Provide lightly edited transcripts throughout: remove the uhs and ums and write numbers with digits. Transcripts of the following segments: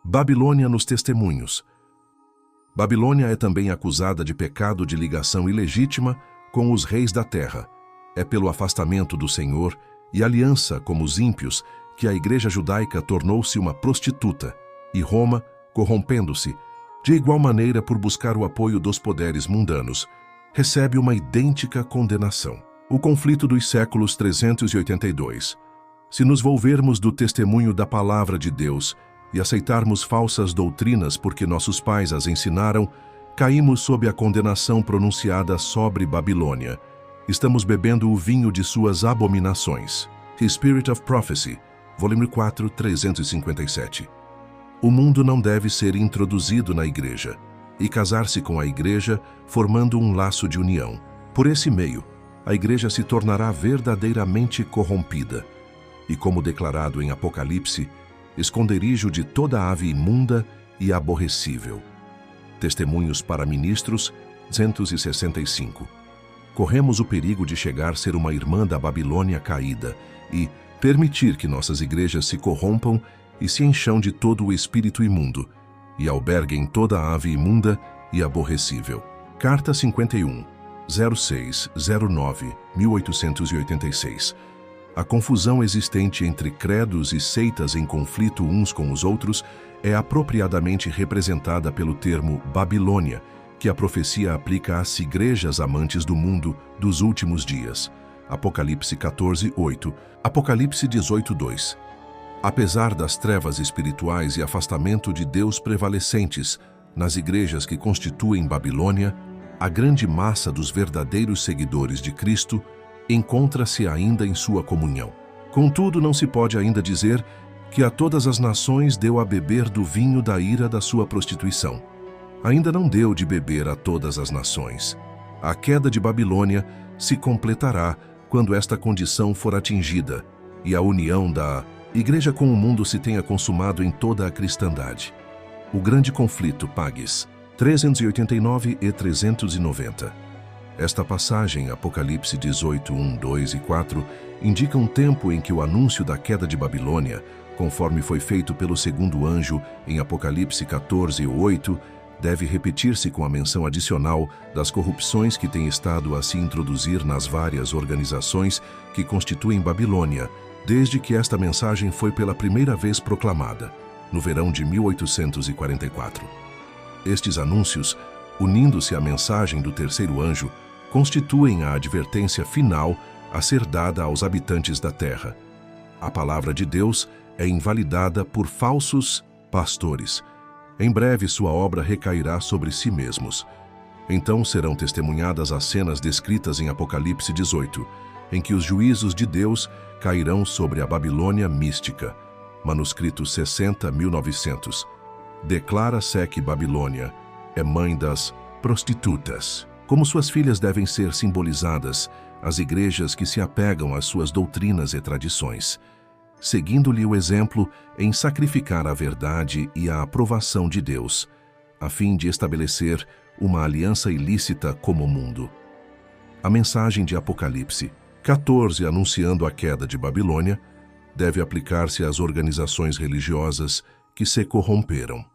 Babilônia nos testemunhos. Babilônia é também acusada de pecado de ligação ilegítima com os reis da terra. É pelo afastamento do Senhor e aliança como os ímpios que a igreja judaica tornou-se uma prostituta, e Roma, corrompendo-se, de igual maneira por buscar o apoio dos poderes mundanos, recebe uma idêntica condenação. O conflito dos séculos 382. Se nos volvermos do testemunho da palavra de Deus e aceitarmos falsas doutrinas porque nossos pais as ensinaram, caímos sob a condenação pronunciada sobre Babilônia. Estamos bebendo o vinho de suas abominações. The Spirit of Prophecy, volume 4, 357. O mundo não deve ser introduzido na igreja e casar-se com a igreja, formando um laço de união. Por esse meio, a igreja se tornará verdadeiramente corrompida e, como declarado em Apocalipse, esconderijo de toda ave imunda e aborrecível. Testemunhos para Ministros, 265. Corremos o perigo de chegar a ser uma irmã da Babilônia caída e permitir que nossas igrejas se corrompam e se encham de todo o espírito imundo e alberguem toda a ave imunda e aborrecível. Carta 51, 0609, 1886. A confusão existente entre credos e seitas em conflito uns com os outros é apropriadamente representada pelo termo Babilônia, que a profecia aplica às igrejas amantes do mundo dos últimos dias. Apocalipse 14, 8, Apocalipse 18, 2. Apesar das trevas espirituais e afastamento de Deus prevalecentes nas igrejas que constituem Babilônia, a grande massa dos verdadeiros seguidores de Cristo encontra-se ainda em sua comunhão. Contudo, não se pode ainda dizer que a todas as nações deu a beber do vinho da ira da sua prostituição. Ainda não deu de beber a todas as nações. A queda de Babilônia se completará quando esta condição for atingida e a união da igreja com o mundo se tenha consumado em toda a cristandade. O grande conflito, Pages 389 e 390. Esta passagem, Apocalipse 18, 1, 2 e 4, indica um tempo em que o anúncio da queda de Babilônia, conforme foi feito pelo segundo anjo em Apocalipse 14, 8, deve repetir-se com a menção adicional das corrupções que têm estado a se introduzir nas várias organizações que constituem Babilônia, desde que esta mensagem foi pela primeira vez proclamada, no verão de 1844. Estes anúncios, unindo-se à mensagem do terceiro anjo, constituem a advertência final a ser dada aos habitantes da terra. A palavra de Deus é invalidada por falsos pastores. Em breve sua obra recairá sobre si mesmos. Então serão testemunhadas as cenas descritas em Apocalipse 18, em que os juízos de Deus cairão sobre a Babilônia mística. Manuscrito 60.900. Declara-se que Babilônia é mãe das prostitutas. Como suas filhas devem ser simbolizadas as igrejas que se apegam às suas doutrinas e tradições, seguindo-lhe o exemplo em sacrificar a verdade e a aprovação de Deus, a fim de estabelecer uma aliança ilícita como o mundo. A mensagem de Apocalipse 14, anunciando a queda de Babilônia, deve aplicar-se às organizações religiosas que se corromperam.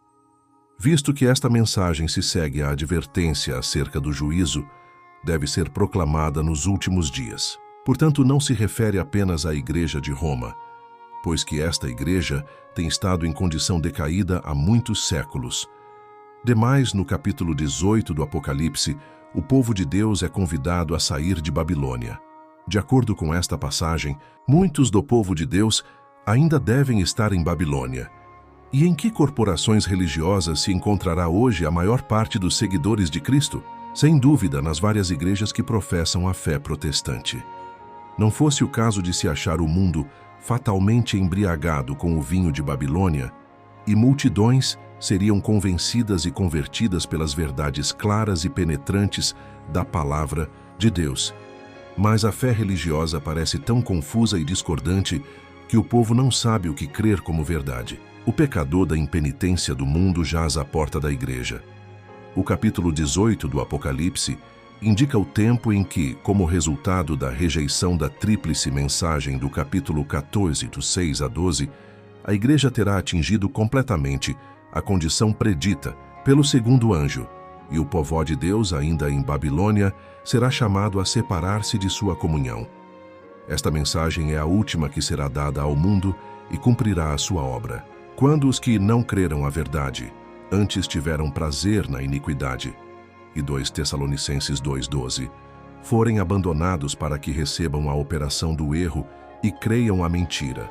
Visto que esta mensagem se segue à advertência acerca do juízo, deve ser proclamada nos últimos dias. Portanto, não se refere apenas à Igreja de Roma, pois que esta igreja tem estado em condição decaída há muitos séculos. Demais, no capítulo 18 do Apocalipse, o povo de Deus é convidado a sair de Babilônia. De acordo com esta passagem, muitos do povo de Deus ainda devem estar em Babilônia. E em que corporações religiosas se encontrará hoje a maior parte dos seguidores de Cristo? Sem dúvida, nas várias igrejas que professam a fé protestante. Não fosse o caso de se achar o mundo fatalmente embriagado com o vinho de Babilônia, e multidões seriam convencidas e convertidas pelas verdades claras e penetrantes da palavra de Deus. Mas a fé religiosa parece tão confusa e discordante que o povo não sabe o que crer como verdade. O pecador da impenitência do mundo jaz à porta da igreja. O capítulo 18 do Apocalipse indica o tempo em que, como resultado da rejeição da tríplice mensagem do capítulo 14, do 6 a 12, a igreja terá atingido completamente a condição predita pelo segundo anjo, e o povo de Deus, ainda em Babilônia, será chamado a separar-se de sua comunhão. Esta mensagem é a última que será dada ao mundo e cumprirá a sua obra. Quando os que não creram a verdade, antes tiveram prazer na iniquidade, e 2 Tessalonicenses 2,12, forem abandonados para que recebam a operação do erro e creiam a mentira,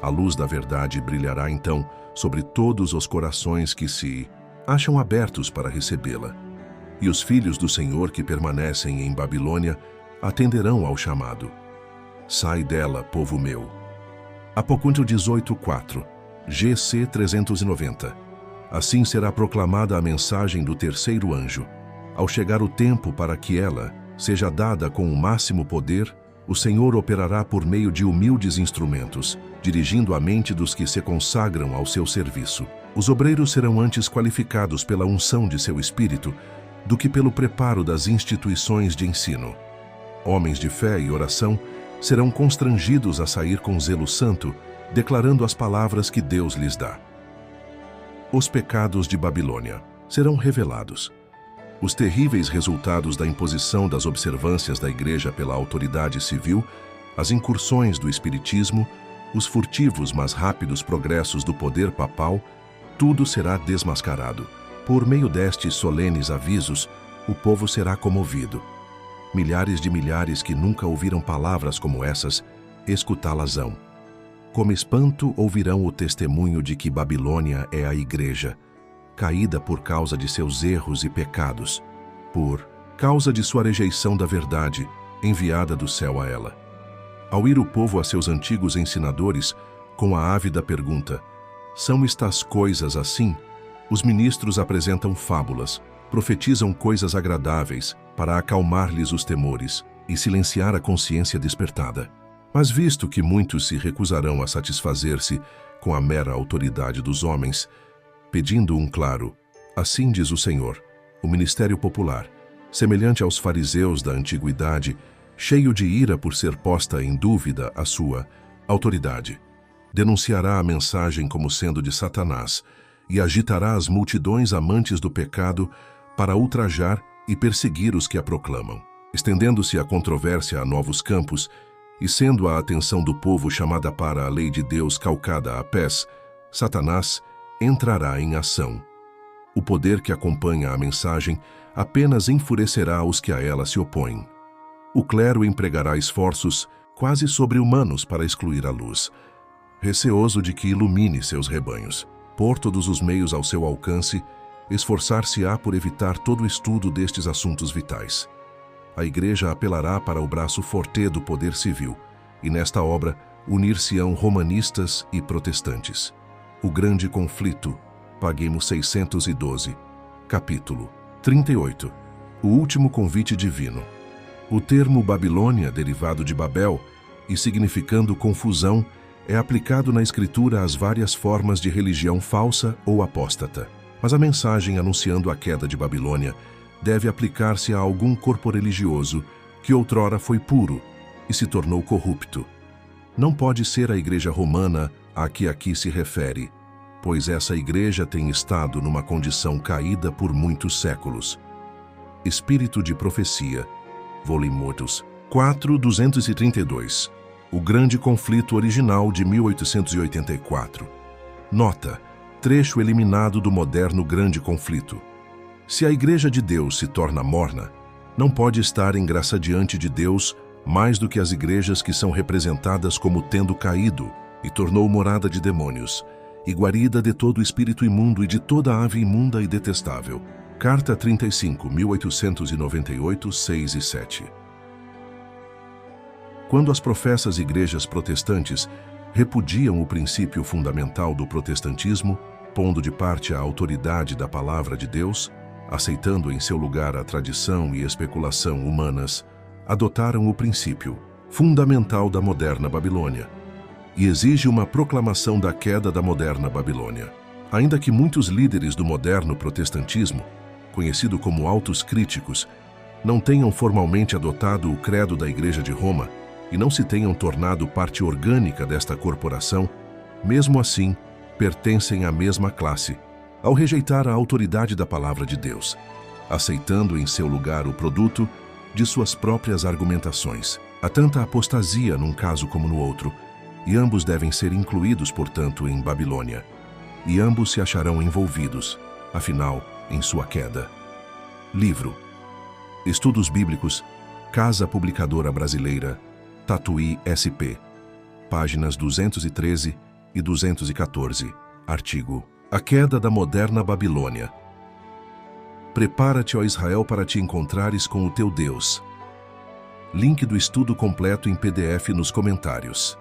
a luz da verdade brilhará então sobre todos os corações que se acham abertos para recebê-la. E os filhos do Senhor que permanecem em Babilônia atenderão ao chamado. Sai dela, povo meu. Apocalipse 18:4, GC 390. Assim será proclamada a mensagem do terceiro anjo. Ao chegar o tempo para que ela seja dada com o máximo poder, o Senhor operará por meio de humildes instrumentos, dirigindo a mente dos que se consagram ao seu serviço. Os obreiros serão antes qualificados pela unção de seu espírito do que pelo preparo das instituições de ensino. Homens de fé e oração serão constrangidos a sair com zelo santo, declarando as palavras que Deus lhes dá. Os pecados de Babilônia serão revelados. Os terríveis resultados da imposição das observâncias da Igreja pela autoridade civil, as incursões do espiritismo, os furtivos mas rápidos progressos do poder papal, tudo será desmascarado. Por meio destes solenes avisos, o povo será comovido. Milhares de milhares que nunca ouviram palavras como essas, escutá-las-ão. Como espanto ouvirão o testemunho de que Babilônia é a Igreja, caída por causa de seus erros e pecados, por causa de sua rejeição da verdade, enviada do céu a ela. Ao ir o povo a seus antigos ensinadores, com a ávida pergunta, são estas coisas assim? Os ministros apresentam fábulas, profetizam coisas agradáveis, para acalmar-lhes os temores e silenciar a consciência despertada. Mas visto que muitos se recusarão a satisfazer-se com a mera autoridade dos homens, pedindo um claro, assim diz o Senhor, o ministério popular, semelhante aos fariseus da antiguidade, cheio de ira por ser posta em dúvida a sua autoridade, denunciará a mensagem como sendo de Satanás e agitará as multidões amantes do pecado para ultrajar e perseguir os que a proclamam. Estendendo-se a controvérsia a novos campos e sendo a atenção do povo chamada para a lei de Deus calcada a pés, Satanás entrará em ação. O poder que acompanha a mensagem apenas enfurecerá os que a ela se opõem. O clero empregará esforços quase sobre-humanos para excluir a luz, receoso de que ilumine seus rebanhos. Por todos os meios ao seu alcance, esforçar-se-á por evitar todo estudo destes assuntos vitais. A Igreja apelará para o braço forte do poder civil, e nesta obra unir-se-ão romanistas e protestantes. O grande conflito, Paguemos 612, capítulo 38, o último convite divino. O termo Babilônia, derivado de Babel e significando confusão, é aplicado na Escritura às várias formas de religião falsa ou apóstata. Mas a mensagem anunciando a queda de Babilônia deve aplicar-se a algum corpo religioso que outrora foi puro e se tornou corrupto. Não pode ser a Igreja Romana a que aqui se refere, pois essa Igreja tem estado numa condição caída por muitos séculos. Espírito de Profecia, Volume 4, 232. O Grande Conflito Original de 1884. Nota: trecho eliminado do moderno Grande Conflito. Se a Igreja de Deus se torna morna, não pode estar em graça diante de Deus mais do que as igrejas que são representadas como tendo caído e tornou morada de demônios, e guarida de todo espírito imundo e de toda ave imunda e detestável. Carta 35, 1898, 6 e 7. Quando as professas igrejas protestantes repudiam o princípio fundamental do protestantismo, pondo de parte a autoridade da palavra de Deus, aceitando em seu lugar a tradição e especulação humanas, adotaram o princípio fundamental da moderna Babilônia, e exige uma proclamação da queda da moderna Babilônia. Ainda que muitos líderes do moderno protestantismo, conhecido como autos críticos, não tenham formalmente adotado o credo da Igreja de Roma e não se tenham tornado parte orgânica desta corporação, mesmo assim, pertencem à mesma classe, ao rejeitar a autoridade da palavra de Deus, aceitando em seu lugar o produto de suas próprias argumentações. Há tanta apostasia num caso como no outro, e ambos devem ser incluídos, portanto, em Babilônia. E ambos se acharão envolvidos, afinal, em sua queda. Livro. Estudos Bíblicos, Casa Publicadora Brasileira, Tatuí SP. Páginas 213 e 214. Artigo: A queda da moderna Babilônia. Prepara-te, ó Israel, para te encontrares com o teu Deus. Link do estudo completo em PDF nos comentários.